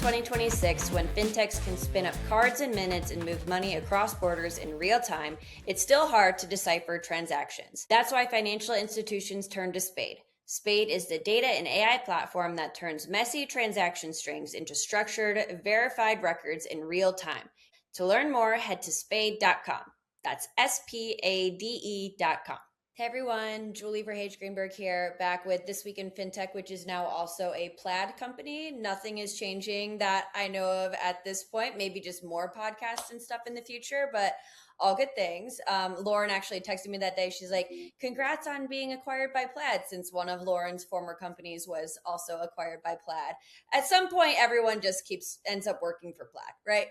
2026, when fintechs can spin up cards in minutes and move money across borders in real time, it's still hard to decipher transactions. That's why financial institutions turn to Spade. Spade is the data and AI platform that turns messy transaction strings into structured, verified records in real time. To learn more, head to spade.com. That's SPADE.com. Hey everyone, Julie VerHage-Greenberg here, back with This Week in Fintech, which is now also a Plaid company. Nothing is changing that I know of at this point, maybe just more podcasts and stuff in the future, but all good things. Lauren actually texted me that day. She's like, congrats on being acquired by Plaid, since one of Lauren's former companies was also acquired by Plaid. At some point, everyone just ends up working for Plaid, right?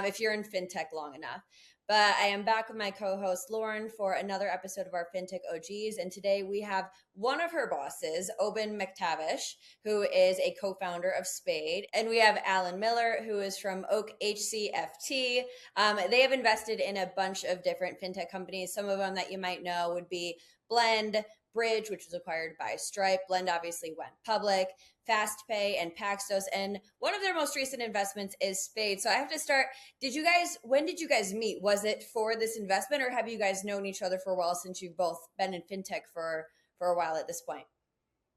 If you're in fintech long enough. But I am back with my co-host Lauren for another episode of our Fintech OGs. And today we have one of her bosses, Oban MacTavish, who is a co-founder of Spade. And we have Alan Miller, who is from Oak HCFT. They have invested in a bunch of different fintech companies. Some of them that you might know would be Blend, Bridge, which was acquired by Stripe. Blend obviously went public, FastPay, and Paxos. And one of their most recent investments is Spade. So I have to start. When did you guys meet? Was it for this investment, or have you guys known each other for a while, since you've both been in fintech for a while at this point?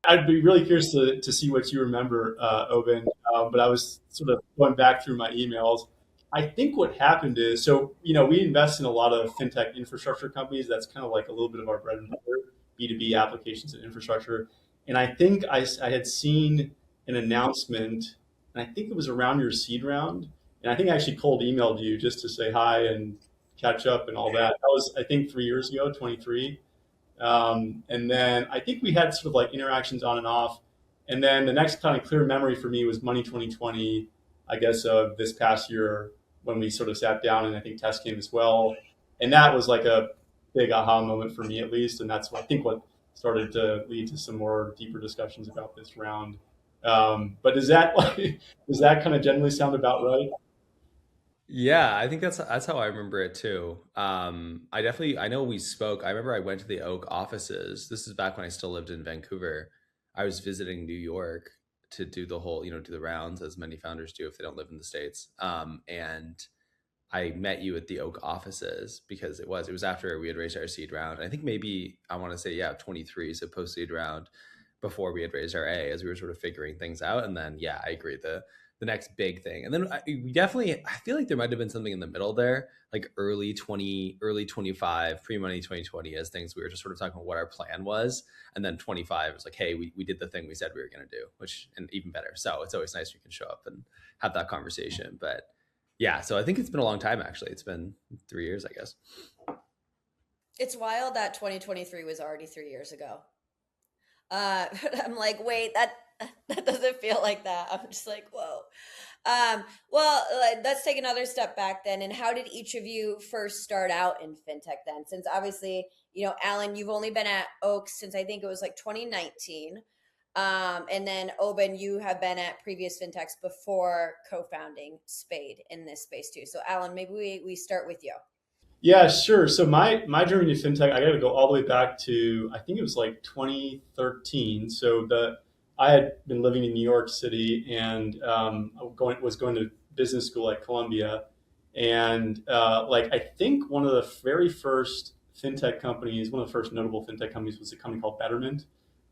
I'd be really curious to see what you remember, Oban. But I was sort of going back through my emails. I think what happened is, we invest in a lot of fintech infrastructure companies. That's kind of like a little bit of our bread and butter, B2B applications and infrastructure. And I think I had seen an announcement, and I think it was around your seed round. And I think I actually cold emailed you just to say hi and catch up and all that. That was, I think, 3 years ago, 23. And then I think we had sort of like interactions on and off. And then the next kind of clear memory for me was Money 2020, I guess, of this past year, when we sort of sat down, and I think Tess came as well. And that was like a big aha moment for me, at least. And that's what started to lead to some more deeper discussions about this round. But does that kind of generally sound about right? Yeah, I think that's how I remember it too. I know we spoke. I remember I went to the Oak offices. This is back when I still lived in Vancouver. I was visiting New York to do the whole, do the rounds, as many founders do if they don't live in the States. And I met you at the Oak offices because it was after we had raised our seed round. I think maybe I want to say, 23, so post seed round, before we had raised our A, as we were sort of figuring things out. And then, I agree, the next big thing. And then I feel like there might have been something in the middle there, like early 25, pre-money 2020, as things we were just sort of talking about what our plan was. And then 25 was like, hey, we did the thing we said we were going to do, and even better. So it's always nice we can show up and have that conversation. But yeah, so I think it's been a long time, actually. It's been 3 years, I guess. It's wild that 2023 was already 3 years ago. I'm like, wait, that doesn't feel like that. I'm just like, whoa. Well, let's take another step back then. And how did each of you first start out in fintech then? Since obviously, Alan, you've only been at Oak since I think it was like 2019. And then Oban, you have been at previous fintechs before co-founding Spade in this space too. So Alan, maybe we start with you. Yeah, sure. So my journey to fintech, I got to go all the way back to, I think it was like 2013. So I had been living in New York City and was going to business school at Columbia, and I think one of the very first fintech companies, one of the first notable fintech companies, was a company called Betterment,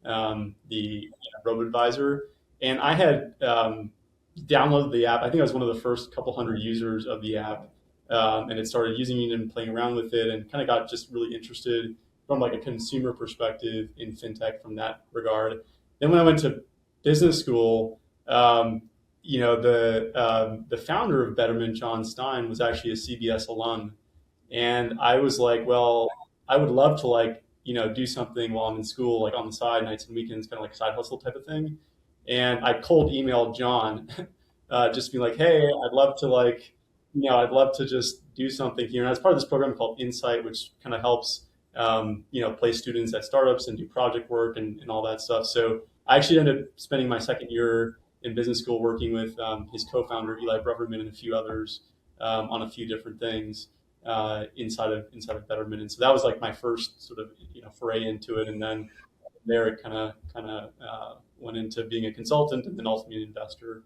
the robo-advisor, and I had downloaded the app. I think I was one of the first couple hundred users of the app. And it started using it and playing around with it, and kind of got just really interested from like a consumer perspective in fintech from that regard. Then when I went to business school, the founder of Betterment, John Stein, was actually a CBS alum, and I was like, well, I would love to do something while I'm in school, like on the side, nights and weekends, kind of like a side hustle type of thing. And I cold emailed John, just be like, hey, I'd love to just do something here. And I was part of this program called Insight, which kind of helps, place students at startups and do project work and all that stuff. So I actually ended up spending my second year in business school working with his co-founder, Eli Breverman, and a few others on a few different things inside of Betterment. And so that was like my first sort of, foray into it. And then there it kind of went into being a consultant and then ultimately an investor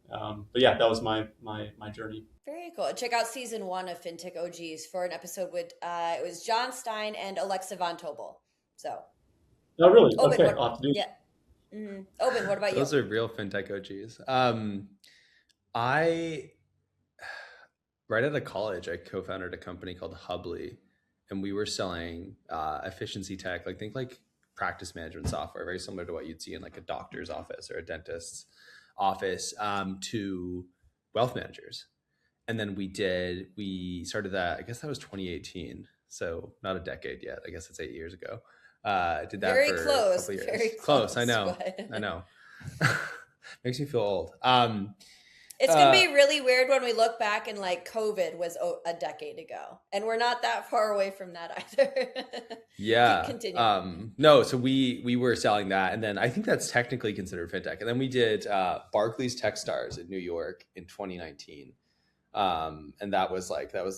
But yeah, that was my journey. Very cool. Check out season 1 of Fintech OGs for an episode with it was John Stein and Alexa Von Tobel. So, Oh, really? Oban, Okay, what? I'll have to do. Yeah. Oban, what about you? Those are real fintech OGs. I right out of college, I co-founded a company called Hubly, and we were selling efficiency tech, like think like practice management software, very similar to what you'd see in like a doctor's office or a dentist's office, to wealth managers. And then we started that, I guess that was 2018. So not a decade yet. I guess it's 8 years ago. Did that Very for close. a couple of years. Very close. I close. know. I know. Makes me feel old. It's going to be really weird when we look back and like COVID was a decade ago, and we're not that far away from that either. Yeah. Continue. No, so we were selling that, and then I think that's technically considered fintech. And then we did Barclays Techstars in New York in 2019. And that was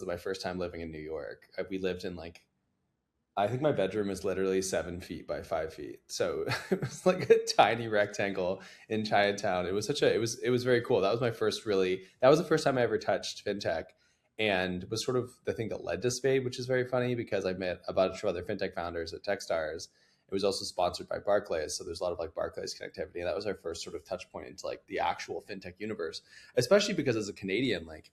my first time living in New York. We lived in like, I think my bedroom is literally 7 feet by 5 feet. So it was like a tiny rectangle in Chinatown. It was it was very cool. That was the first time I ever touched fintech, and was sort of the thing that led to Spade, which is very funny because I met a bunch of other fintech founders at Techstars. It was also sponsored by Barclays. So there's a lot of like Barclays connectivity. And that was our first sort of touch point into like the actual fintech universe, especially because as a Canadian, like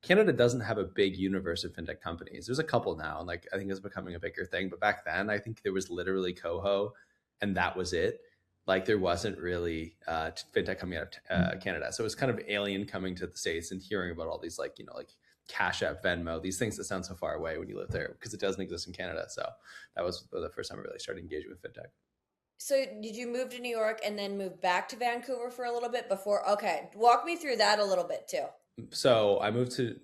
Canada doesn't have a big universe of fintech companies. There's a couple now, and like I think it's becoming a bigger thing. But back then, I think there was literally Coho, and that was it. Like there wasn't really fintech coming out of Canada, so it was kind of alien coming to the States and hearing about all these like Cash App, Venmo, these things that sound so far away when you live there because it doesn't exist in Canada. So that was the first time I really started engaging with fintech. So did you move to New York and then move back to Vancouver for a little bit before? Okay, walk me through that a little bit too. So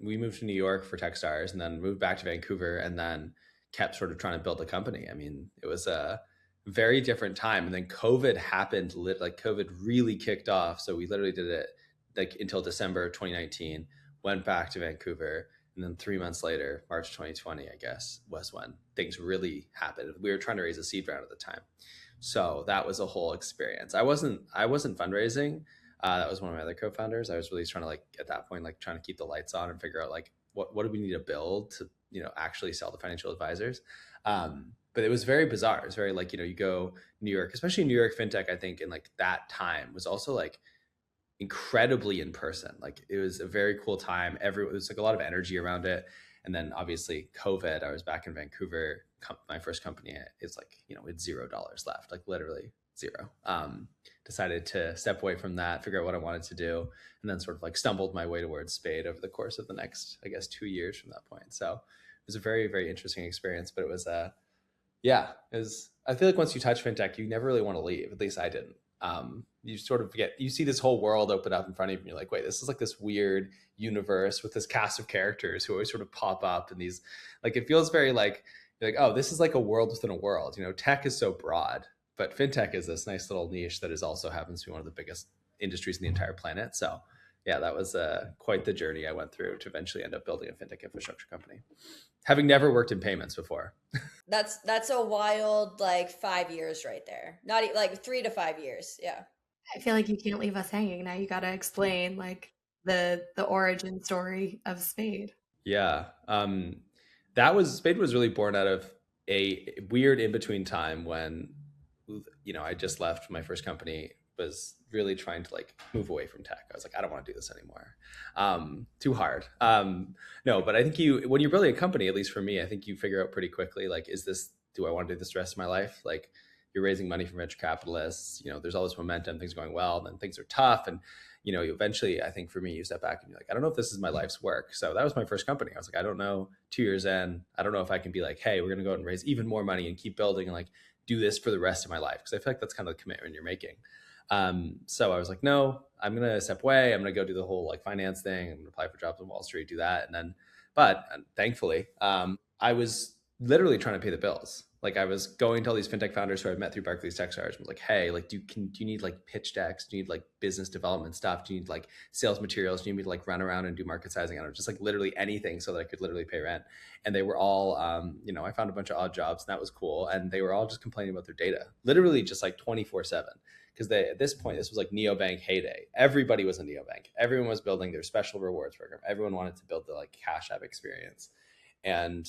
we moved to New York for Techstars, and then moved back to Vancouver, and then kept sort of trying to build a company. I mean, it was a very different time. And then COVID happened, like COVID really kicked off. So we literally did it like until December 2019, went back to Vancouver. And then 3 months later, March 2020, I guess, was when things really happened. We were trying to raise a seed round at the time. So that was a whole experience. I wasn't fundraising. That was one of my other co-founders. I was really trying to like at that point, like trying to keep the lights on and figure out like what do we need to build to, actually sell to financial advisors. But it was very bizarre. It was very like, you go New York, especially New York fintech, I think in like that time was also like incredibly in person. Like it was a very cool time. It was like a lot of energy around it. And then obviously COVID, I was back in Vancouver. My first company, it's like, it's $0 left, like literally zero. Decided to step away from that, figure out what I wanted to do, and then sort of like stumbled my way towards Spade over the course of the next, I guess, 2 years from that point. So it was a very, very interesting experience, but it was, I feel like once you touch fintech, you never really want to leave. At least I didn't. You sort of you see this whole world open up in front of you, and you're like, wait, this is like this weird universe with this cast of characters who always sort of pop up, and these, like, it feels very like, you're like, oh, this is like a world within a world. Tech is so broad, but fintech is this nice little niche that is also happens to be one of the biggest industries in the entire planet. So yeah, that was quite the journey I went through to eventually end up building a fintech infrastructure company, having never worked in payments before. That's a wild like 5 years right there. Not like 3 to 5 years. Yeah. I feel like you can't leave us hanging. Now you got to explain like the origin story of Spade. Yeah. Spade was really born out of a weird in-between time when, I just left my first company, was really trying to like move away from tech. I was like, I don't want to do this anymore. Too hard. No, but I think when you're building a company, at least for me, I think you figure out pretty quickly, like, do I want to do this the rest of my life? Like, you're raising money from venture capitalists, there's all this momentum, things are going well, and then things are tough. And, eventually, I think for me, you step back and you're like, I don't know if this is my life's work. So that was my first company. I was like, I don't know, 2 years in, I don't know if I can be like, hey, we're going to go out and raise even more money and keep building and like do this for the rest of my life. Cause I feel like that's kind of the commitment you're making. So I was like, no, I'm going to step away. I'm going to go do the whole like finance thing. I'm going to apply for jobs on Wall Street, do that. And then, but thankfully, I was literally trying to pay the bills. Like I was going to all these fintech founders who I met through Barclays Techstars and was like, hey, like do you need like pitch decks? Do you need like business development stuff? Do you need like sales materials? Do you need me to like run around and do market sizing? I don't know, just like literally anything so that I could literally pay rent. And they were all, I found a bunch of odd jobs and that was cool. And they were all just complaining about their data, literally just like 24/7. Because at this point, this was like neobank heyday. Everybody was a neobank. Everyone was building their special rewards program. Everyone wanted to build the like Cash App experience. And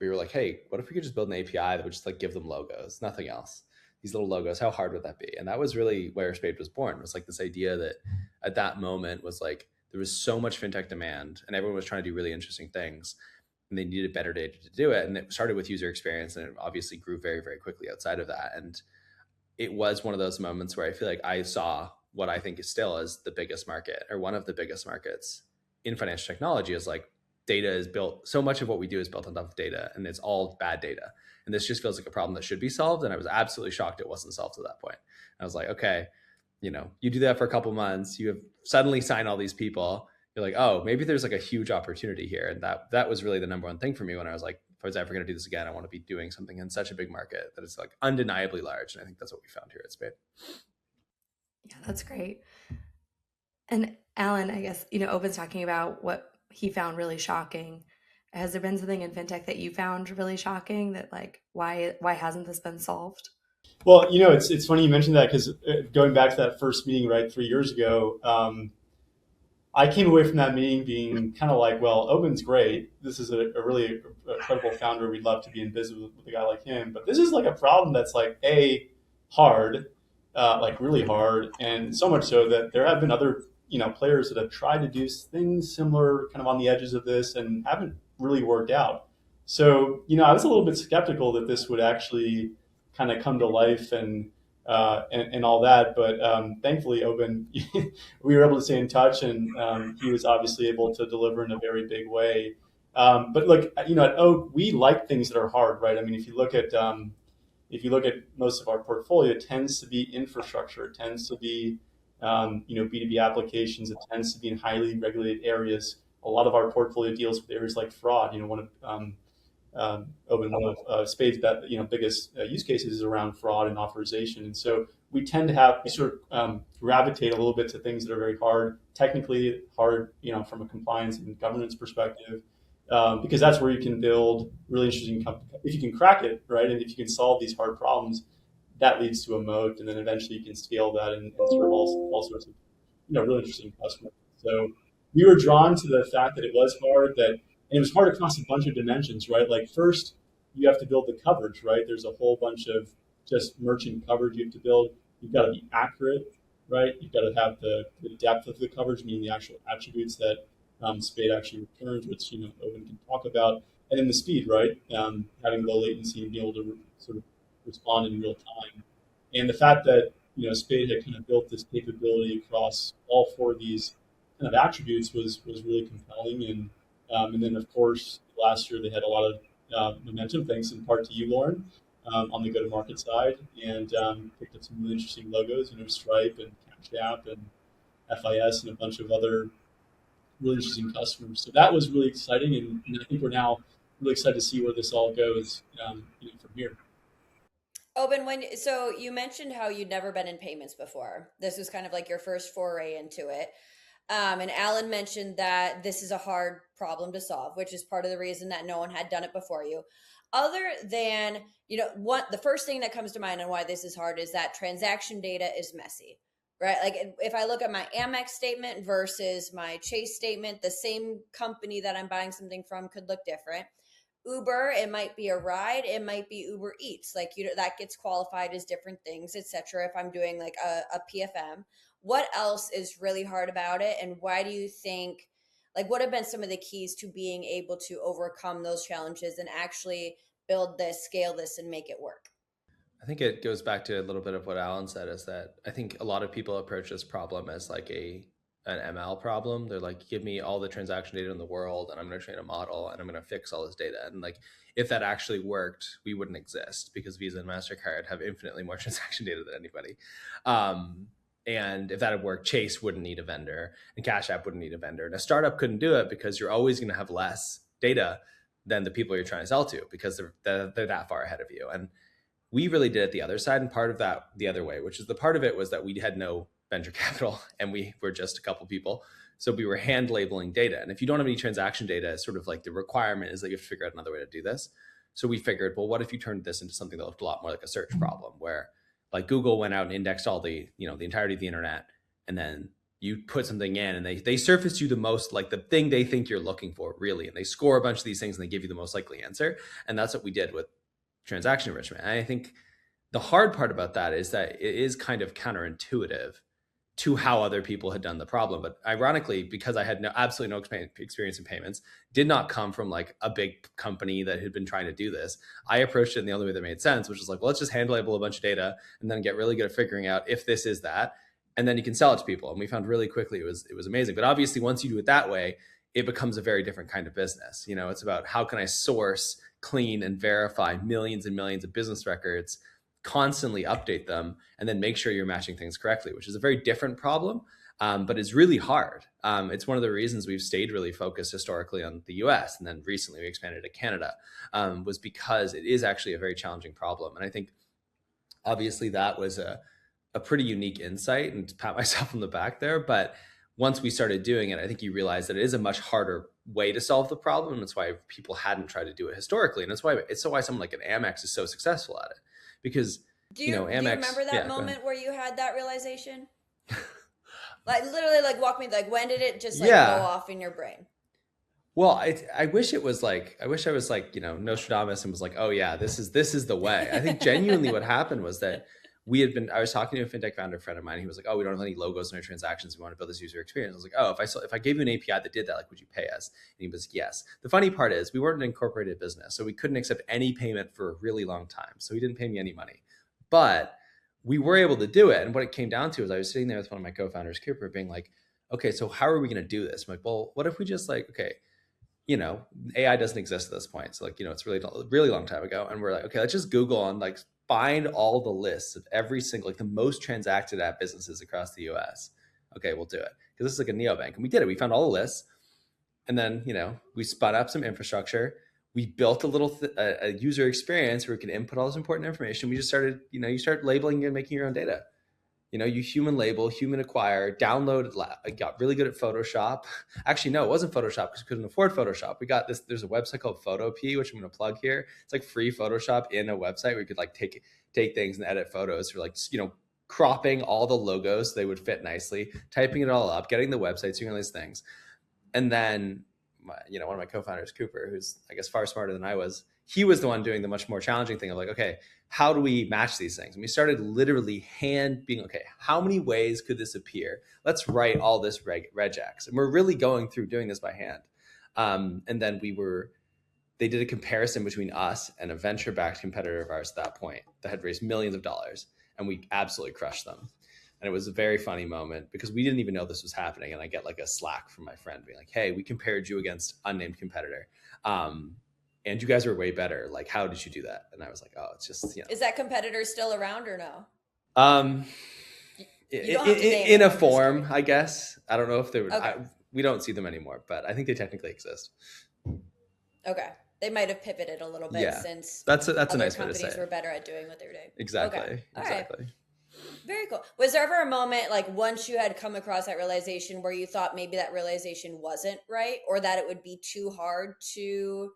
we were like, hey, what if we could just build an API that would just like give them logos, nothing else? These little logos, how hard would that be? And that was really where Spade was born. It was like this idea that at that moment was like, there was so much fintech demand and everyone was trying to do really interesting things and they needed better data to do it. And it started with user experience and it obviously grew very, very quickly outside of that. And it was one of those moments where I feel like I saw what I think is still is the biggest market or one of the biggest markets in financial technology is like data is built. So much of what we do is built on top of data and it's all bad data. And this just feels like a problem that should be solved. And I was absolutely shocked it wasn't solved at that point. I was like, okay, you do that for a couple months, you have suddenly signed all these people. You're like, oh, maybe there's like a huge opportunity here. And that was really the number one thing for me when I was like, if I was ever going to do this again, I want to be doing something in such a big market that is like undeniably large. And I think that's what we found here at Spade. Yeah, that's great. And Alan, I guess, Oben's talking about what he found really shocking. Has there been something in fintech that you found really shocking that like, why hasn't this been solved? Well, it's funny you mentioned that because going back to that first meeting, right, 3 years ago, I came away from that meeting being kind of like, well, Oben's great. This is a really incredible founder. We'd love to be in business with a guy like him. But this is like a problem that's like hard, like really hard. And so much so that there have been other, players that have tried to do things similar kind of on the edges of this and haven't really worked out. So, I was a little bit skeptical that this would actually kind of come to life and all that. But thankfully, Oben, we were able to stay in touch, and he was obviously able to deliver in a very big way. But look, at Oak, we like things that are hard, right? I mean, if you look at most of our portfolio, it tends to be infrastructure, it tends to be B2B applications, it tends to be in highly regulated areas. A lot of our portfolio deals with areas like fraud. One of Spade's biggest use cases is around fraud and authorization, and so we sort of gravitate a little bit to things that are very hard, technically hard, from a compliance and governance perspective, because that's where you can build really interesting if you can crack it, right, and if you can solve these hard problems, that leads to a moat, and then eventually you can scale that and serve all sorts of really interesting customers. So we were drawn to the fact that it was hard, and it was hard across a bunch of dimensions, right? Like first, you have to build the coverage, right? There's a whole bunch of just merchant coverage you have to build. You've got to be accurate, right? You've got to have the depth of the coverage, meaning the actual attributes that Spade actually returns, which Oben can talk about, and then the speed, right? Having low latency and being able to sort of respond in real time, and the fact that Spade had kind of built this capability across all four of these kind of attributes was really compelling. And then, of course, last year they had a lot of momentum, thanks in part to you, Lauren, on the go-to-market side, and picked up some really interesting logos, Stripe and Cash App and FIS and a bunch of other really interesting customers. So that was really exciting, and I think we're now really excited to see where this all goes from here. Oben, so you mentioned how you'd never been in payments before. This was kind of like your first foray into it. And Alan mentioned that this is a hard problem to solve, which is part of the reason that no one had done it before you. Other than, the first thing that comes to mind on why this is hard is that transaction data is messy, right? Like if I look at my Amex statement versus my Chase statement, the same company that I'm buying something from could look different. Uber, it might be a ride, it might be Uber Eats, like that gets qualified as different things, etc. If I'm doing like a PFM. What else is really hard about it, and why do you think, like, what have been some of the keys to being able to overcome those challenges and actually build this, scale this, and make it work? I think it goes back to a little bit of what Alan said, is that I think a lot of people approach this problem as like an ML problem. They're like, give me all the transaction data in the world and I'm going to train a model and I'm going to fix all this data. And like, if that actually worked, we wouldn't exist because Visa and MasterCard have infinitely more transaction data than anybody. And if that had worked, Chase wouldn't need a vendor and Cash App wouldn't need a vendor. And a startup couldn't do it because you're always going to have less data than the people you're trying to sell to, because they're that far ahead of you. And we really did it the other side, and part of that the other way, which is the part of it was that we had no venture capital and we were just a couple people. So we were hand labeling data. And if you don't have any transaction data, it's sort of like the requirement is that you have to figure out another way to do this. So we figured, well, what if you turned this into something that looked a lot more like a search problem, where like Google went out and indexed all the entirety of the internet, and then you put something in and they surface you the most, like the thing they think you're looking for, really. And they score a bunch of these things and they give you the most likely answer. And that's what we did with transaction enrichment. And I think the hard part about that is that it is kind of counterintuitive to how other people had done the problem. But ironically, because I had absolutely no experience in payments, did not come from like a big company that had been trying to do this, I approached it in the only way that made sense, which is like, well, let's just hand label a bunch of data and then get really good at figuring out if this is that. And then you can sell it to people. And we found really quickly it was amazing. But obviously, once you do it that way, it becomes a very different kind of business. It's about how can I source, clean, and verify millions and millions of business records, constantly update them, and then make sure you're matching things correctly, which is a very different problem, but it's really hard. It's one of the reasons we've stayed really focused historically on the US, and then recently we expanded to Canada, was because it is actually a very challenging problem. And I think obviously that was a pretty unique insight, and to pat myself on the back there. But once we started doing it, I think you realize that it is a much harder way to solve the problem. And that's why people hadn't tried to do it historically. And it's why someone like an Amex is so successful at it. Because, do you Amex, remember that moment where you had that realization? Like literally, like walk me, like when did it just like go off in your brain? Well, I wish I was like Nostradamus and was like, oh yeah, this is the way. I think genuinely what happened was that I was talking to a fintech founder friend of mine. He was like, oh, we don't have any logos in our transactions. We want to build this user experience. I was like, oh, if I gave you an API that did that, like, would you pay us? And he was, yes. The funny part is we weren't an incorporated business, so we couldn't accept any payment for a really long time. So he didn't pay me any money, but we were able to do it. And what it came down to is I was sitting there with one of my co-founders, Cooper, being like, okay, so how are we going to do this? I'm like, well, what if we just like, okay, AI doesn't exist at this point. So like, it's really, really long time ago. And we're like, okay, let's just Google and like find all the lists of every single, like the most transacted app businesses across the US. Okay, we'll do it. Because this is like a neobank. And we did it. We found all the lists. And then, we spun up some infrastructure. We built a user experience where we can input all this important information. We just started, you start labeling and making your own data. You human label, human acquire, download. I got really good at Photoshop. Actually, no, it wasn't Photoshop because we couldn't afford Photoshop. We got this. There's a website called Photopea, which I'm going to plug here. It's like free Photoshop in a website where you could like take things and edit photos for like, cropping all the logos so they would fit nicely, typing it all up, getting the websites, doing all these things. And then, one of my co-founders, Cooper, who's I guess far smarter than I was, he was the one doing the much more challenging thing of like, okay, how do we match these things? And we started literally being, okay, how many ways could this appear? Let's write all this regex. And we're really going through doing this by hand. And then they did a comparison between us and a venture-backed competitor of ours at that point that had raised millions of dollars. And we absolutely crushed them. And it was a very funny moment because we didn't even know this was happening. And I get like a Slack from my friend being like, hey, we compared you against unnamed competitor. And you guys were way better. Like, how did you do that? And I was like, oh, it's just, Is that competitor still around or no? In a form, I guess. I don't know if they would, okay. We don't see them anymore, but I think they technically exist. Okay. They might have pivoted a little bit since that's a nice way to say it. Companies were better at doing what they were doing. Exactly. Okay. Exactly. Right. Very cool. Was there ever a moment, like once you had come across that realization, where you thought maybe that realization wasn't right, or that it would be too hard to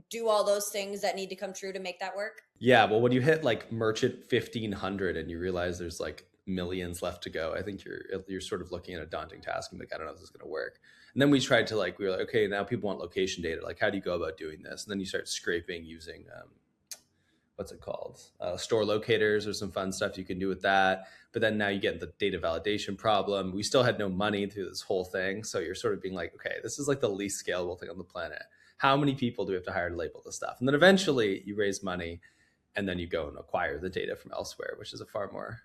do all those things that need to come true to make that work? Yeah. Well, when you hit like merchant 1,500 and you realize there's like millions left to go, I think you're sort of looking at a daunting task and like, I don't know if this is going to work. And then we were like, okay, now people want location data. Like, how do you go about doing this? And then you start scraping using, what's it called? Store locators or some fun stuff you can do with that. But then now you get the data validation problem. We still had no money through this whole thing. So you're sort of being like, okay, this is like the least scalable thing on the planet. How many people do we have to hire to label this stuff? And then eventually you raise money and then you go and acquire the data from elsewhere, which is a far more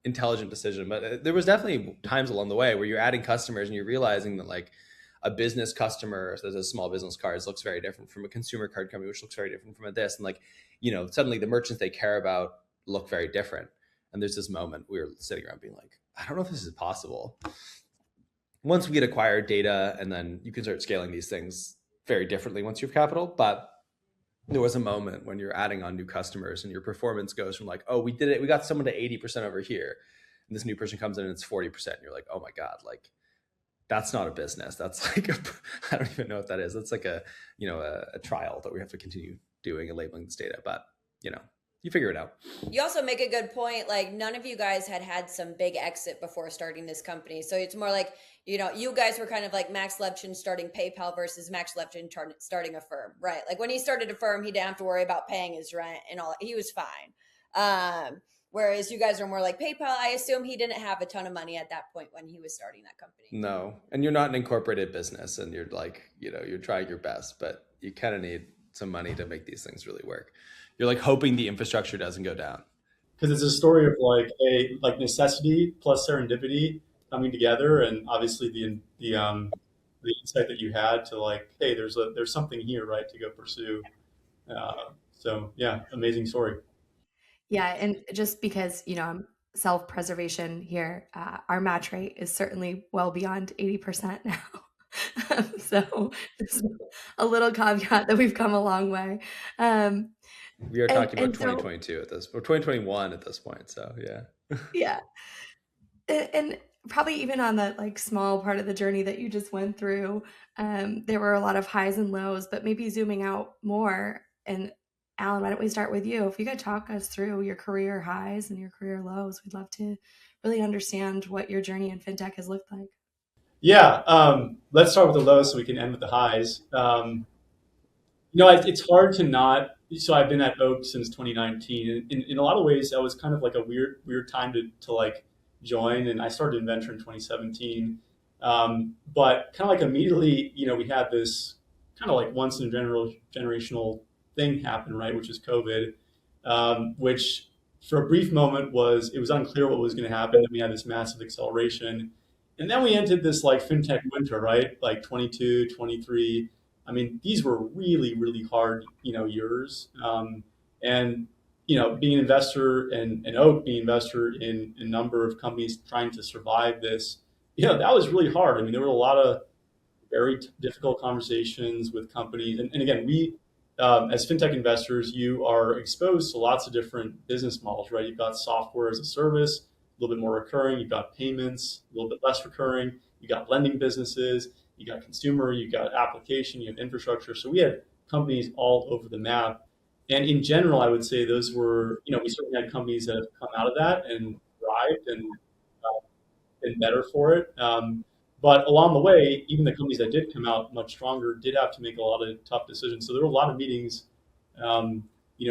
intelligent decision. But there was definitely times along the way where you're adding customers and you're realizing that like a business customer that has small business cards looks very different from a consumer card company, which looks very different from a this. And like, suddenly the merchants they care about look very different. And there's this moment we were sitting around being like, I don't know if this is possible. Once we get acquired data and then you can start scaling these things very differently once you have capital. But there was a moment when you're adding on new customers and your performance goes from like, oh, we did it, we got someone to 80% over here, and this new person comes in and it's 40%. And you're like, oh my God, like that's not a business. That's like I don't even know what that is. That's like a trial that we have to continue doing and labeling this data. But you figure it out. You also make a good point. Like none of you guys had some big exit before starting this company. So it's more like, you guys were kind of like Max Levchin starting PayPal versus Max Levchin starting a firm, right? Like when he started a firm, he didn't have to worry about paying his rent and all. He was fine. Whereas you guys are more like PayPal. I assume he didn't have a ton of money at that point when he was starting that company. No. And you're not an incorporated business and you're like, you're trying your best, but you kind of need some money to make these things really work. You're like hoping the infrastructure doesn't go down. Because it's a story of like necessity plus serendipity coming together, and obviously the insight that you had to like, hey, there's something here, right, to go pursue. So yeah, amazing story. Yeah, and just because I'm self-preservation here, our match rate is certainly well beyond 80% now. So just a little caveat that we've come a long way. We are talking about 2022 at this, or 2021 at this point. So yeah. Yeah. And probably even on that like small part of the journey that you just went through, there were a lot of highs and lows, but maybe zooming out more. And Alan, why don't we start with you? If you could talk us through your career highs and your career lows, we'd love to really understand what your journey in fintech has looked like. Yeah. Let's start with the lows so we can end with the highs. It's hard to not. So I've been at Oak since 2019. In a lot of ways, that was kind of like a weird time to like join. And I started in venture in 2017. But kind of like immediately, we had this kind of like once in a generational thing happen, right? Which is COVID, which for a brief moment it was unclear what was going to happen. And we had this massive acceleration. And then we entered this like fintech winter, right? Like 22, 23. I mean, these were really, really hard, years. And, being an investor and Oak being an investor in a number of companies trying to survive this, that was really hard. I mean, there were a lot of very difficult conversations with companies. And again, we, as fintech investors, you are exposed to lots of different business models, right? You've got software as a service, a little bit more recurring. You've got payments, a little bit less recurring. You got lending businesses. You got consumer, you got application, you have infrastructure. So we had companies all over the map. And in general, I would say those were, we certainly had companies that have come out of that and thrived and been better for it. But along the way, even the companies that did come out much stronger did have to make a lot of tough decisions. So there were a lot of meetings, in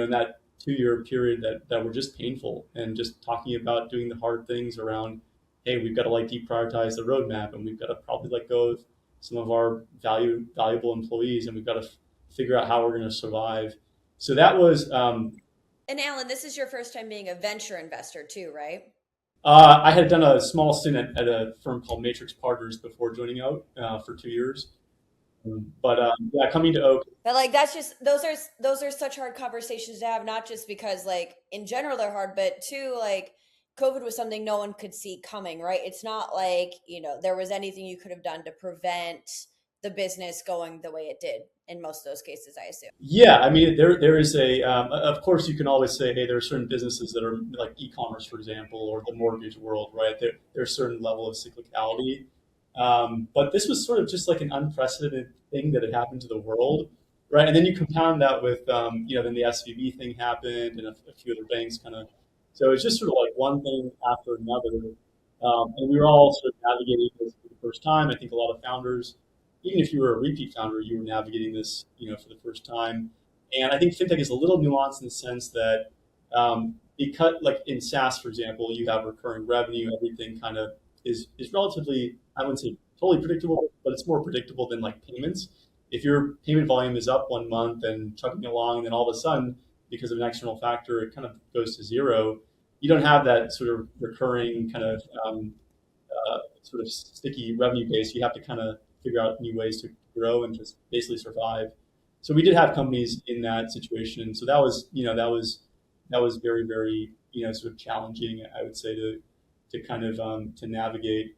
that 2-year period that were just painful, and just talking about doing the hard things around, hey, we've got to like deprioritize the roadmap, and we've got to probably let go of some of our valuable employees, and we've got to figure out how we're going to survive. So that was. And Alan, this is your first time being a venture investor too, right? I had done a small stint at a firm called Matrix Partners before joining Oak for 2 years. But yeah, coming to Oak. But like that's just those are such hard conversations to have, not just because like in general they're hard, but too like COVID was something no one could see coming, right? It's not like, there was anything you could have done to prevent the business going the way it did in most of those cases, I assume. Yeah, I mean, there is of course, you can always say, hey, there are certain businesses that are like e-commerce, for example, or the mortgage world, right? There's a certain level of cyclicality. But this was sort of just like an unprecedented thing that had happened to the world, right? And then you compound that with, then the SVB thing happened and a few other banks kind of. So it's just sort of like one thing after another. And we were all sort of navigating this for the first time. I think a lot of founders, even if you were a repeat founder, you were navigating this, for the first time. And I think fintech is a little nuanced in the sense that because, like in SaaS, for example, you have recurring revenue. Everything kind of is relatively, I wouldn't say totally predictable, but it's more predictable than like payments. If your payment volume is up 1 month and chugging along, and then all of a sudden, because of an external factor, it kind of goes to zero. You don't have that sort of recurring kind of sort of sticky revenue base. You have to kind of figure out new ways to grow and just basically survive. So we did have companies in that situation. So that was very, very, sort of challenging, I would say, to kind of to navigate.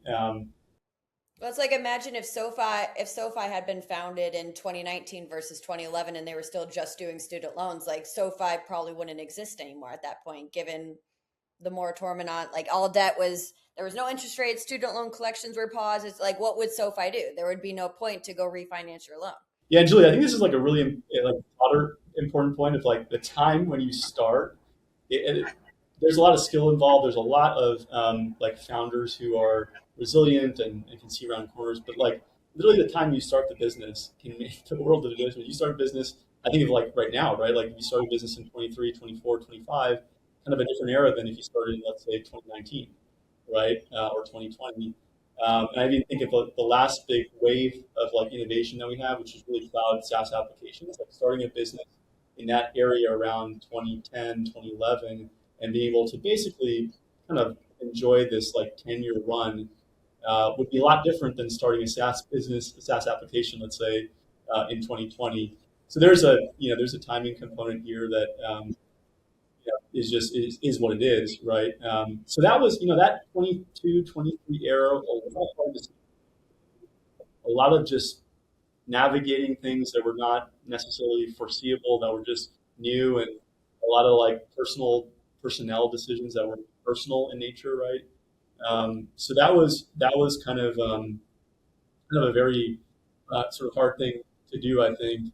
Well, it's like imagine if SoFi had been founded in 2019 versus 2011 and they were still just doing student loans, like SoFi probably wouldn't exist anymore at that point, given the moratorium on like all debt was there was no interest rates, student loan collections were paused. It's like what would SoFi do? There would be no point to go refinance your loan. Yeah, Julie, I think this is like a really like other important point of like the time when you start. There's a lot of skill involved. There's a lot of like founders who are resilient and can see around corners. But like literally the time you start the business can make the world of a difference. When you start a business, I think of like right now, right? Like if you start a business in 23, 24, 25, kind of a different era than if you started in, let's say, 2019, right? Or 2020. And I even think of the last big wave of like innovation that we have, which is really cloud SaaS applications, like starting a business in that area around 2010, 2011, and being able to basically kind of enjoy this like 10-year run would be a lot different than starting a SaaS business, a SaaS application, let's say, in 2020. So there's a timing component here that is what it is, right? So that was that 22, 23 era, a lot of just navigating things that were not necessarily foreseeable, that were just new, and a lot of like personnel decisions that were personal in nature, right? So that was kind of a very sort of hard thing to do, I think.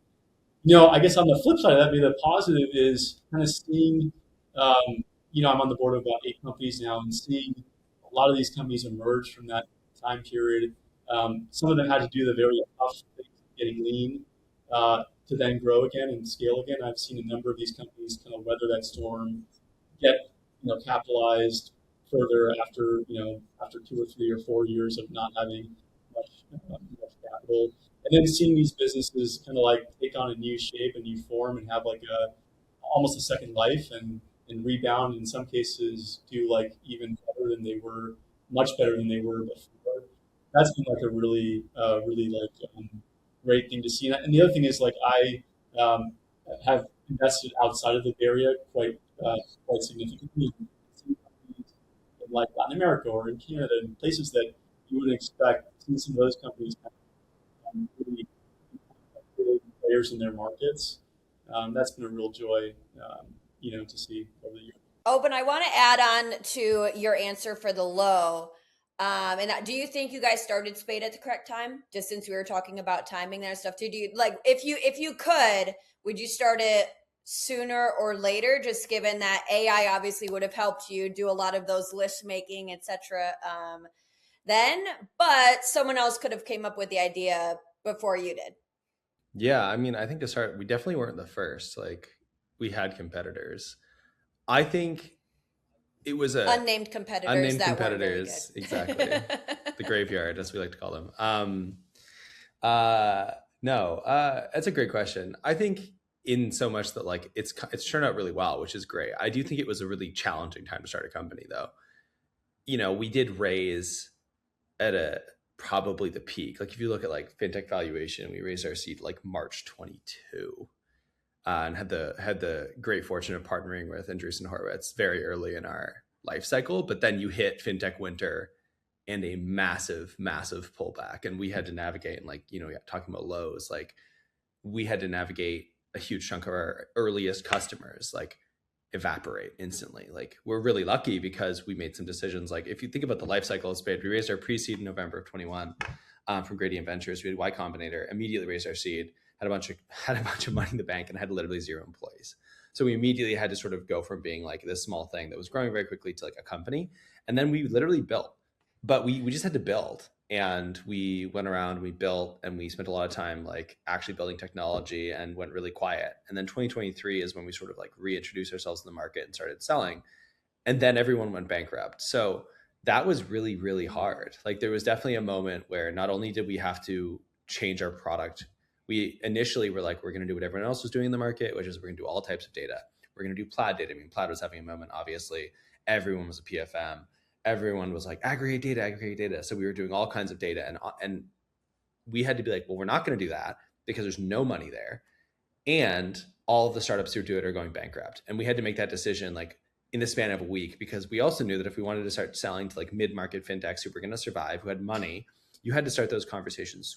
I guess on the flip side of that, maybe the positive is kind of seeing, I'm on the board of about 8 companies now, and seeing a lot of these companies emerge from that time period. Some of them had to do the very tough things, getting lean, to then grow again and scale again. I've seen a number of these companies kind of weather that storm, get capitalized further after 2 or 3 or 4 years of not having much capital, and then seeing these businesses kind of like take on a new shape, a new form, and have like almost a second life, and rebound, in some cases do like even better than they were, much better than they were before. That's been like a really great thing to see. And the other thing is like I have invested outside of the Bay Area quite significantly in like Latin America or in Canada, and places that you wouldn't expect. Seeing some of those companies really big players in their markets. That's been a real joy, to see over the years. Oh, but I want to add on to your answer for the low. And do you think you guys started Spade at the correct time? Just since we were talking about timing and stuff too, do you like if you could, would you start it sooner or later? Just given that AI obviously would have helped you do a lot of those list making, etc. Then, but someone else could have came up with the idea before you did. Yeah, I mean, I think to start, we definitely weren't the first. Like, we had competitors. I think it was unnamed competitors that weren't very good. Exactly. The graveyard, as we like to call them. No, that's a great question. I think in so much that like it's turned out really well, which is great. I do think it was a really challenging time to start a company, though. We did raise at probably the peak. Like if you look at like fintech valuation, we raised our seed like March 22, and had the great fortune of partnering with Andreessen Horowitz very early in our life cycle. But then you hit fintech winter and a massive pullback, and we had to navigate. And like talking about lows, like we had to navigate a huge chunk of our earliest customers like evaporate instantly. Like we're really lucky because we made some decisions. Like if you think about the life cycle of Spade, we raised our pre-seed in November of 21 from Gradient Ventures. We had Y Combinator, immediately raised our seed, had a bunch of money in the bank, and had literally 0 employees. So we immediately had to sort of go from being like this small thing that was growing very quickly to like a company. And then we literally built, but we just had to build. And we went around, we built, and we spent a lot of time like actually building technology, and went really quiet. And then 2023 is when we sort of like reintroduced ourselves to the market and started selling. And then everyone went bankrupt. So that was really, really hard. Like there was definitely a moment where not only did we have to change our product, we initially were like, we're going to do what everyone else was doing in the market, which is we're going to do all types of data. We're going to do Plaid data. I mean, Plaid was having a moment, obviously. Everyone was a PFM. Everyone was like, aggregate data. So we were doing all kinds of data, and we had to be like, well, we're not going to do that because there's no money there. And all of the startups who do it are going bankrupt. And we had to make that decision like in the span of a week, because we also knew that if we wanted to start selling to like mid-market fintechs who were going to survive, who had money, you had to start those conversations.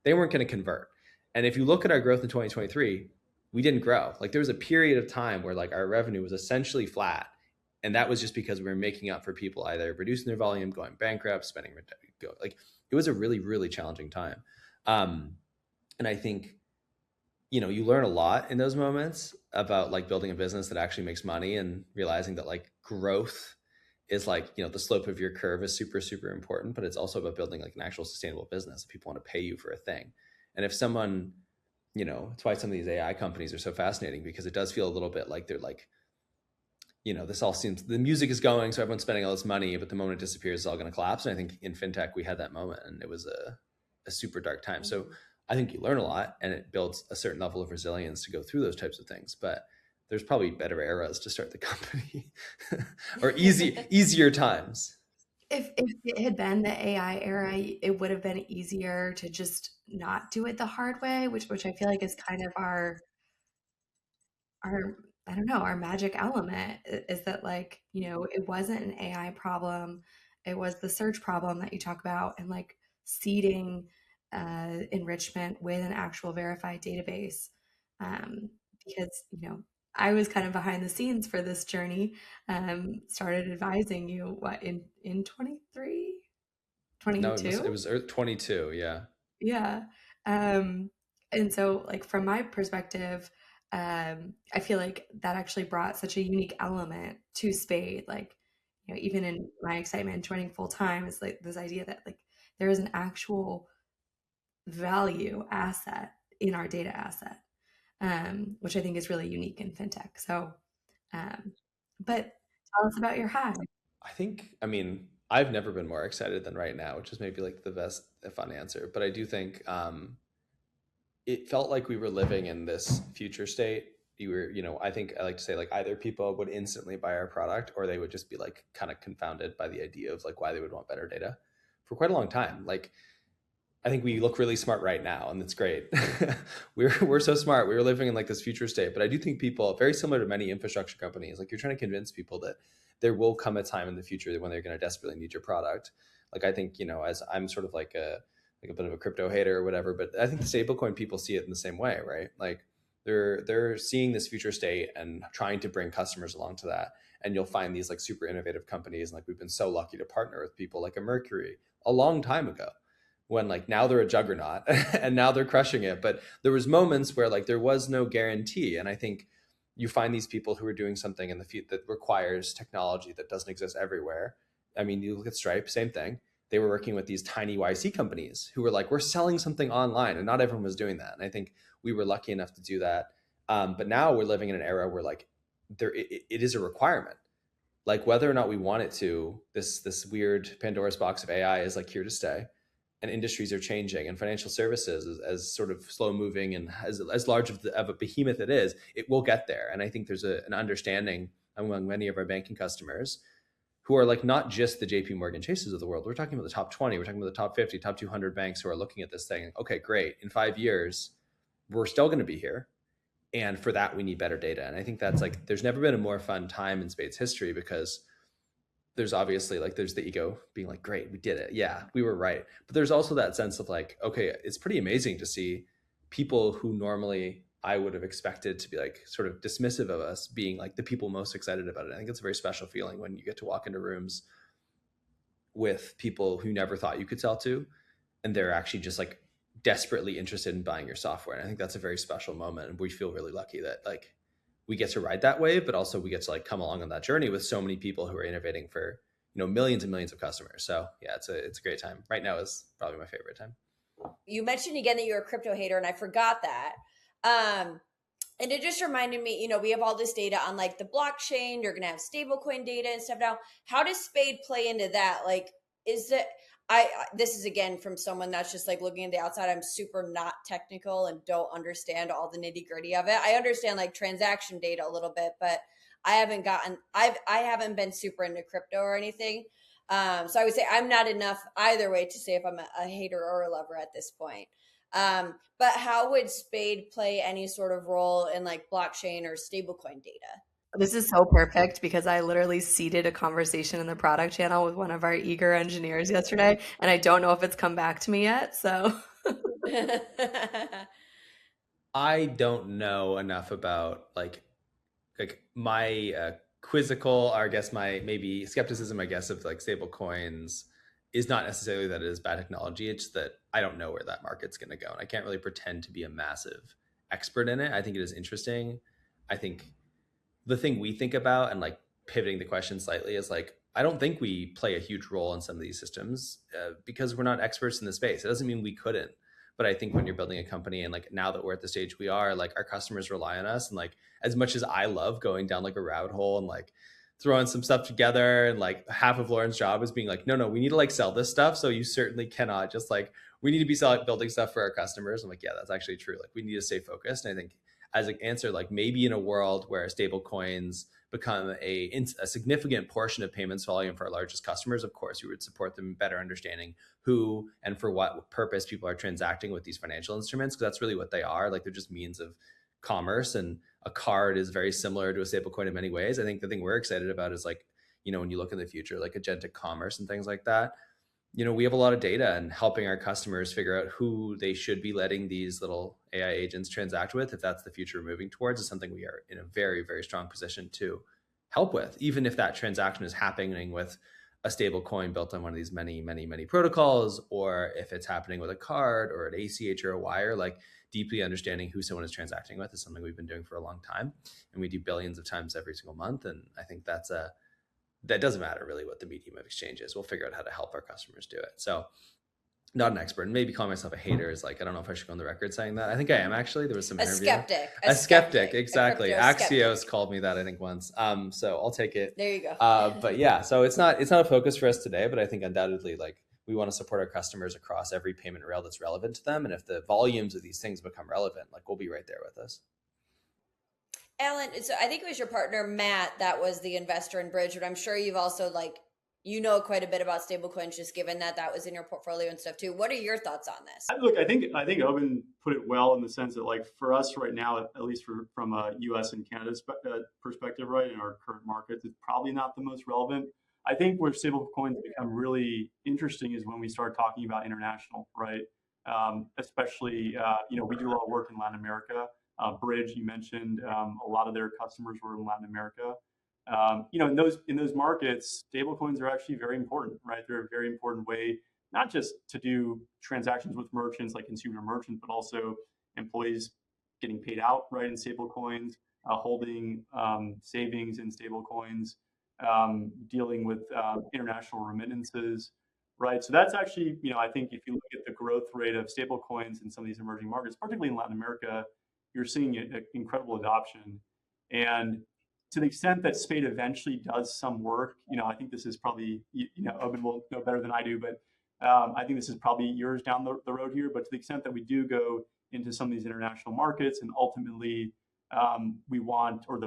They weren't going to convert. And if you look at our growth in 2023, we didn't grow. Like there was a period of time where like our revenue was essentially flat. And that was just because we were making up for people either reducing their volume, going bankrupt, spending, like it was a really, really challenging time. And I think, you learn a lot in those moments about like building a business that actually makes money and realizing that like growth is like, the slope of your curve is super, super important, but it's also about building like an actual sustainable business. People want to pay you for a thing. And if someone, it's why some of these AI companies are so fascinating, because it does feel a little bit like they're like, this all seems, the music is going, so everyone's spending all this money, but the moment it disappears, it's all going to collapse. And I think in fintech, we had that moment, and it was a super dark time. So I think you learn a lot, and it builds a certain level of resilience to go through those types of things. But there's probably better eras to start the company or easier times. If it had been the AI era, it would have been easier to just not do it the hard way, which I feel like is kind of our I don't know, our magic element is that like, it wasn't an AI problem. It was the search problem that you talk about, and like seeding enrichment with an actual verified database. Because, I was kind of behind the scenes for this journey, started advising you in 23, No, 22? it was 22. Yeah. Yeah. And so like from my perspective, I feel like that actually brought such a unique element to Spade. Like, even in my excitement joining full time, is like this idea that like there is an actual value asset in our data asset, which I think is really unique in fintech. So, but tell us about your high. I mean, I've never been more excited than right now, which is maybe like the best fun answer. But I do think it felt like we were living in this future state. I think I like to say like either people would instantly buy our product, or they would just be like kind of confounded by the idea of like why they would want better data for quite a long time. Like I think we look really smart right now, and it's great. we're so smart. We were living in like this future state, but I do think people, very similar to many infrastructure companies, like you're trying to convince people that there will come a time in the future when they're going to desperately need your product. Like I think, as I'm sort of like a bit of a crypto hater or whatever, but I think the stablecoin people see it in the same way, right? Like they're seeing this future state and trying to bring customers along to that. And you'll find these like super innovative companies, and like we've been so lucky to partner with people like a Mercury a long time ago, when like now they're a juggernaut and now they're crushing it. But there was moments where like there was no guarantee. And I think you find these people who are doing something in the future that requires technology that doesn't exist everywhere. I mean, you look at Stripe, same thing. They were working with these tiny YC companies who were like, we're selling something online, and not everyone was doing that. And I think we were lucky enough to do that. But now we're living in an era where like it is a requirement. Like whether or not we want it to, this weird Pandora's box of AI is like here to stay. And industries are changing, and financial services as sort of slow moving and as large of a behemoth it will get there. And I think there's an understanding among many of our banking customers who are like not just the JP Morgan Chases of the world. We're talking about the top 20, we're talking about the top 50, top 200 banks who are looking at this thing. Okay, great. In 5 years, we're still going to be here. And for that, we need better data. And I think that's like, there's never been a more fun time in Spade's history, because there's obviously like, there's the ego being like, great, we did it. Yeah, we were right. But there's also that sense of like, okay, it's pretty amazing to see people who normally I would have expected to be like sort of dismissive of us being like the people most excited about it. I think it's a very special feeling when you get to walk into rooms with people who never thought you could sell to, and they're actually just like desperately interested in buying your software. And I think that's a very special moment. And we feel really lucky that like we get to ride that wave, but also we get to like come along on that journey with so many people who are innovating for, millions and millions of customers. So yeah, it's a great time. Right now is probably my favorite time. You mentioned again that you're a crypto hater, and I forgot that. And it just reminded me, we have all this data on like the blockchain. You're going to have stablecoin data and stuff now. How does Spade play into that? Like, is it, this is again from someone that's just like looking at the outside. I'm super not technical and don't understand all the nitty gritty of it. I understand like transaction data a little bit, but I haven't been super into crypto or anything. So I would say I'm not enough either way to say if I'm a hater or a lover at this point. But how would Spade play any sort of role in like blockchain or stablecoin data? This is so perfect because I literally seeded a conversation in the product channel with one of our eager engineers yesterday, and I don't know if it's come back to me yet. So I don't know enough about my quizzical, or I guess my maybe skepticism, I guess, of like stable coins is not necessarily that it is bad technology. It's that I don't know where that market's going to go. And I can't really pretend to be a massive expert in it. I think it is interesting. I think the thing we think about, and like pivoting the question slightly, is like, I don't think we play a huge role in some of these systems because we're not experts in the space. It doesn't mean we couldn't. But I think when you're building a company, and like now that we're at the stage we are, like our customers rely on us. And like, as much as I love going down like a rabbit hole and like throwing some stuff together, and like half of Lauren's job is being like, no, we need to like sell this stuff. So you certainly cannot just like, we need to be building stuff for our customers. I'm like, yeah, that's actually true. Like we need to stay focused. And I think as an answer, like maybe in a world where stable coins become a significant portion of payments volume for our largest customers, of course, we would support them in better understanding who and for what purpose people are transacting with these financial instruments, because that's really what they are. Like they're just means of commerce, and a card is very similar to a stable coin in many ways. I think the thing we're excited about is like, when you look in the future, like agentic commerce and things like that, we have a lot of data, and helping our customers figure out who they should be letting these little AI agents transact with, if that's the future we're moving towards, is something we are in a very, very strong position to help with, even if that transaction is happening with a stable coin built on one of these many, many, many protocols, or if it's happening with a card or an ACH or a wire. Like deeply understanding who someone is transacting with is something we've been doing for a long time, and we do billions of times every single month. And I think that doesn't matter really what the medium of exchange is. We'll figure out how to help our customers do it. So not an expert, and maybe call myself a hater is like, I don't know if I should go on the record saying that. I think I am actually. There was some interview. A skeptic, exactly. Axios called me that, I think, once. So I'll take it. There you go. But yeah, so it's not a focus for us today, but I think undoubtedly like we want to support our customers across every payment rail that's relevant to them. And if the volumes of these things become relevant, like we'll be right there with us. Alan, so I think it was your partner, Matt, that was the investor in Bridge, but I'm sure you've also quite a bit about stablecoins, just given that was in your portfolio and stuff too. What are your thoughts on this? Look, I think Oban put it well in the sense that like for us right now, at least from a U.S. and Canada perspective, right, in our current markets, it's probably not the most relevant. I think where stablecoins become really interesting is when we start talking about international, right? Especially, we do a lot of work in Latin America. Bridge, you mentioned, a lot of their customers were in Latin America. In those markets, stablecoins are actually very important, right? They're a very important way, not just to do transactions with merchants, like consumer merchants, but also employees getting paid out, right, in stablecoins, holding savings in stablecoins, dealing with international remittances, right? So that's actually, I think if you look at the growth rate of stablecoins in some of these emerging markets, particularly in Latin America, you're seeing an incredible adoption. And to the extent that Spade eventually does some work, I think this is probably, Oban will know better than I do, but I think this is probably years down the road here. But to the extent that we do go into some of these international markets, and ultimately we want, or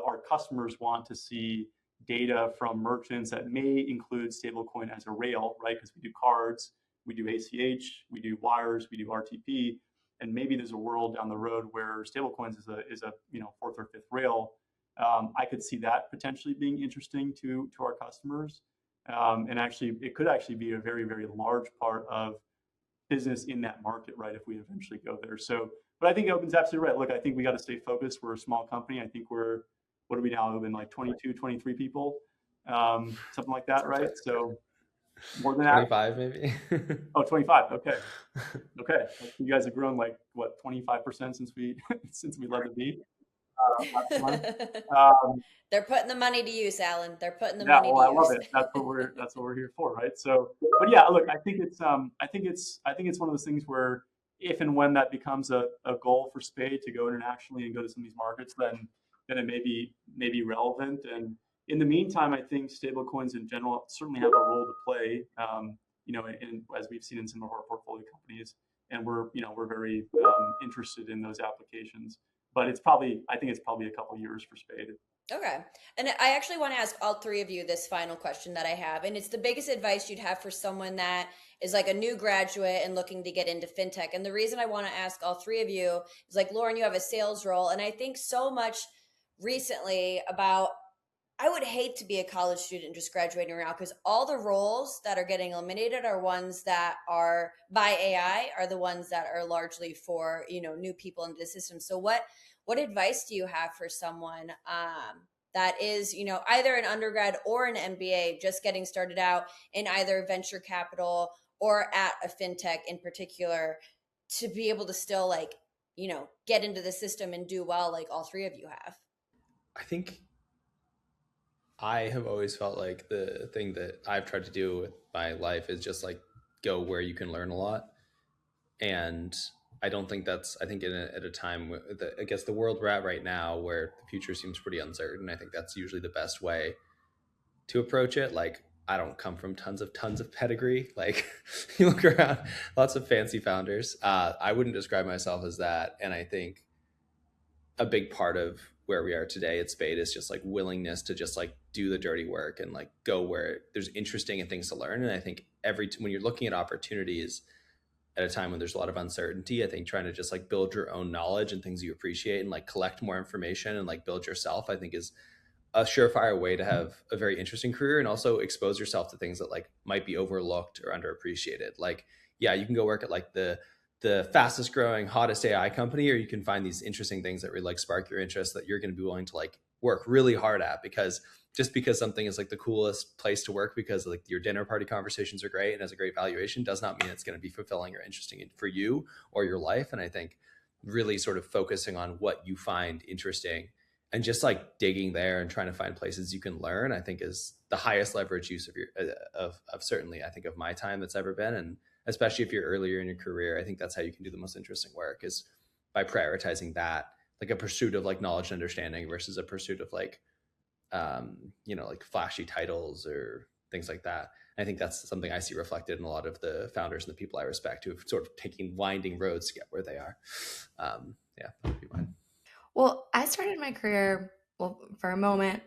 our customers want to see data from merchants that may include stablecoin as a rail, right? Because we do cards, we do ACH, we do wires, we do RTP, and maybe there's a world down the road where stablecoins is a fourth or fifth rail. I could see that potentially being interesting to our customers, and actually it could actually be a very, very large part of business in that market, right? If we eventually go there. So, but I think Oban's absolutely right. Look, I think we got to stay focused. We're a small company. I think what are we now, Oban? Like 22, 23 people, something like that, right? So more than 25 maybe. Oh, 25. Okay. You guys have grown like what, 25% since we led the beat. They're putting the money to use, Alan. They're putting the money to use. I love it. That's what we're here for, right? So, but yeah, look, I think it's one of those things where if and when that becomes a goal for Spade to go internationally and go to some of these markets, then it may be relevant. And in the meantime, I think stablecoins in general certainly have a role to play, as we've seen in some of our portfolio companies, and we're very interested in those applications. But I think it's probably a couple of years for Spade. Okay. And I actually want to ask all three of you this final question that I have. And it's the biggest advice you'd have for someone that is like a new graduate and looking to get into fintech. And the reason I want to ask all three of you is like, Lauren, you have a sales role. And I think so much recently about I would hate to be a college student just graduating right now, because all the roles that are getting eliminated are ones that are by AI, are the ones that are largely for, new people into the system. So what advice do you have for someone that is, either an undergrad or an MBA just getting started out in either venture capital or at a fintech in particular, to be able to still get into the system and do well like all three of you have? I think I have always felt like the thing that I've tried to do with my life is just like go where you can learn a lot. And I don't think that's, I think at a time, I guess the world we're at right now where the future seems pretty uncertain, I think that's usually the best way to approach it. Like, I don't come from tons of pedigree. Like, you look around, lots of fancy founders. I wouldn't describe myself as that. And I think a big part of where we are today at Spade is just like willingness to just like do the dirty work and like go where there's interesting and things to learn. And I think when you're looking at opportunities at a time when there's a lot of uncertainty, I think trying to just like build your own knowledge and things you appreciate and like collect more information and like build yourself, I think is a surefire way to have a very interesting career and also expose yourself to things that like might be overlooked or underappreciated. Like, yeah, you can go work at like the fastest growing, hottest AI company, or you can find these interesting things that really like spark your interest that you're going to be willing to like work really hard at, because just because something is like the coolest place to work because like your dinner party conversations are great and has a great valuation does not mean it's going to be fulfilling or interesting for you or your life. And I think really sort of focusing on what you find interesting and just like digging there and trying to find places you can learn, I think is the highest leverage use of your of certainly I think of my time that's ever been. And especially if you're earlier in your career, I think that's how you can do the most interesting work, is by prioritizing that, like a pursuit of like knowledge and understanding versus a pursuit of like like flashy titles or things like that. And I think that's something I see reflected in a lot of the founders and the people I respect who have sort of taken winding roads to get where they are. Yeah, that would be mine. Well, I started my career, well, for a moment,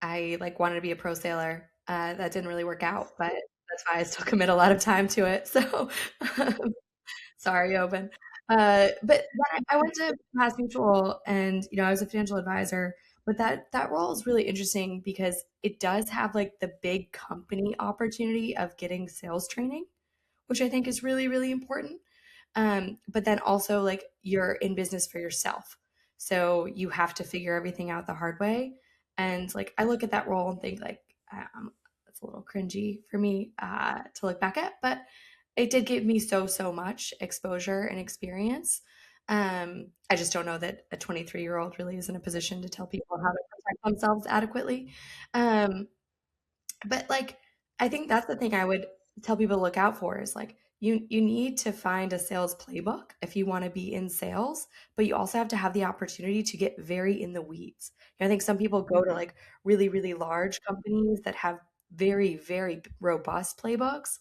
I like wanted to be a pro sailor. That didn't really work out, but that's why I still commit a lot of time to it. So, sorry, Oban. But then I went to Mass Mutual, and I was a financial advisor. But that role is really interesting because it does have like the big company opportunity of getting sales training, which I think is really, really important. But then also like you're in business for yourself. So you have to figure everything out the hard way. And like I look at that role and think like it's a little cringy for me to look back at, but it did give me so much exposure and experience. I just don't know that a 23-year-old really is in a position to tell people how to protect themselves adequately. Um, but like I think that's the thing I would tell people to look out for is like you need to find a sales playbook if you want to be in sales, but you also have to have the opportunity to get very in the weeds. I think some people go to like really, really large companies that have very, very robust playbooks,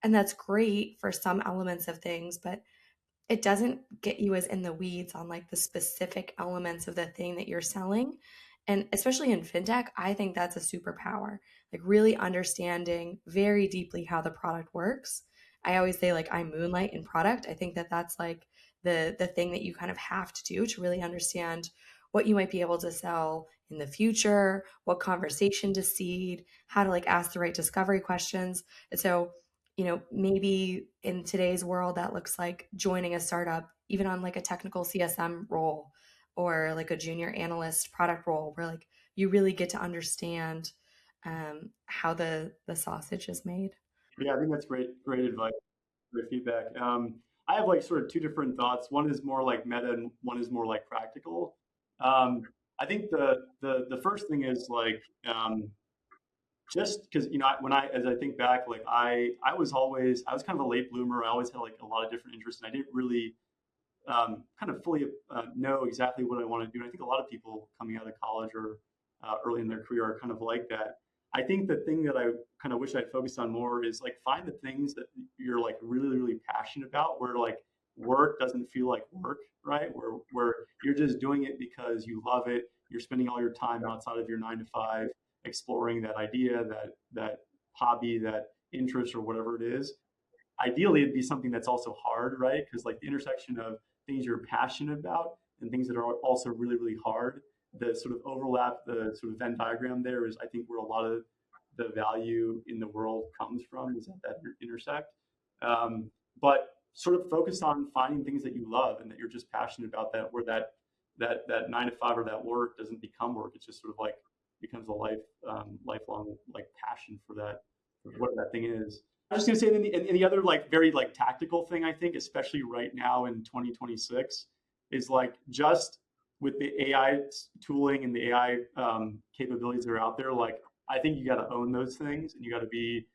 and that's great for some elements of things, but it doesn't get you as in the weeds on like the specific elements of the thing that you're selling. And especially in fintech, I think that's a superpower, like really understanding very deeply how the product works. I always say like I moonlight in product. I think that that's like the thing that you kind of have to do to really understand what you might be able to sell in the future, what conversation to seed, how to like ask the right discovery questions. And so maybe in today's world, that looks like joining a startup, even on like a technical CSM role or like a junior analyst product role, where like you really get to understand how the sausage is made. Yeah, I think that's great advice, great feedback. I have like sort of two different thoughts. One is more like meta, and one is more like practical. Um, I think the first thing is like just because when as I think back, like I was kind of a late bloomer. I always had like a lot of different interests, and I didn't really kind of fully know exactly what I want to do. And I think a lot of people coming out of college or early in their career are kind of like that. I think the thing that I kind of wish I'd focused on more is like find the things that you're like really passionate about, where like work doesn't feel like work, right? Where you're just doing it because you love it. You're spending all your time outside of your 9 to 5 exploring that idea, that hobby, that interest, or whatever it is. Ideally, it'd be something that's also hard, right? Because like the intersection of things you're passionate about and things that are also really hard the sort of overlap, the sort of Venn diagram there is, I think, where a lot of the value in the world comes from, is at that intersect. But sort of focus on finding things that you love and that you're just passionate about, that where that 9 to 5 or that work doesn't become work. It's just sort of like becomes a lifelong like passion for that, for what that thing is. I was just gonna say, and the other like very like tactical thing, I think, especially right now in 2026, is like just with the AI tooling and the AI capabilities that are out there, like I think you got to own those things, and you got to be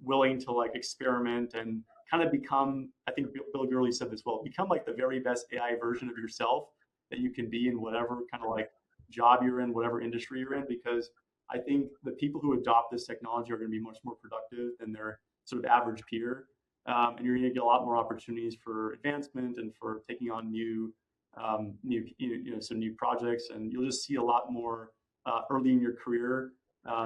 willing to like experiment and kind of become, I think Bill Gurley said this well, become like the very best AI version of yourself that you can be in whatever kind of like job you're in, whatever industry you're in, because I think the people who adopt this technology are going to be much more productive than their sort of average peer. And you're going to get a lot more opportunities for advancement and for taking on new some new projects, and you'll just see a lot more early in your career.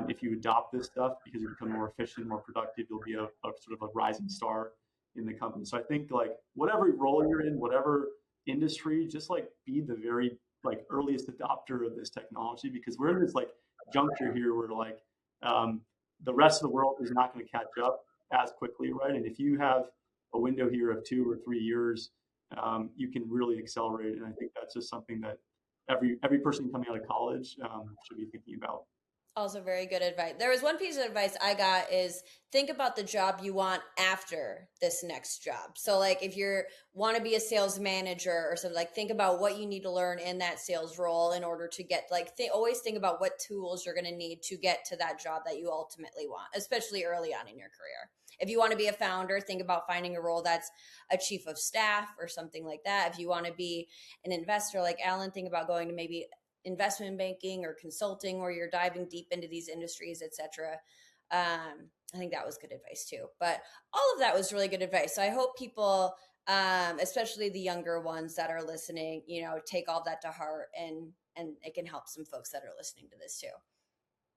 If you adopt this stuff, because you become more efficient, more productive, you'll be a sort of a rising star in the company. So I think like whatever role you're in, whatever industry, just like be the very like earliest adopter of this technology, because we're in this like juncture here where like the rest of the world is not going to catch up as quickly, right? And if you have a window here of 2 or 3 years, you can really accelerate. And I think that's just something that every person coming out of college should be thinking about. Also very good advice. There was one piece of advice I got is think about the job you want after this next job. So like if you want to be a sales manager or something, like think about what you need to learn in that sales role in order to get like, always think about what tools you're going to need to get to that job that you ultimately want, especially early on in your career. If you want to be a founder, think about finding a role that's a chief of staff or something like that. If you want to be an investor like Alan, think about going to maybe investment banking or consulting where you're diving deep into these industries, etc. I think that was good advice too. But all of that was really good advice. So I hope people, especially the younger ones that are listening, take all that to heart, and it can help some folks that are listening to this too.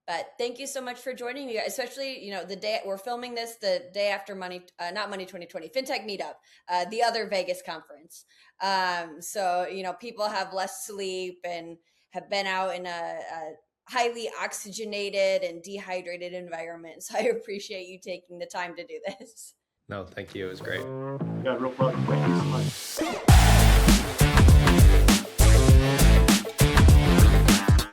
But thank you so much for joining me, especially, the day we're filming this, the day after Money 2020, Fintech Meetup, the other Vegas conference. So, people have less sleep and have been out in a highly oxygenated and dehydrated environment. So I appreciate you taking the time to do this. No, thank you. It was great. Yeah, real problem. Thank you so much.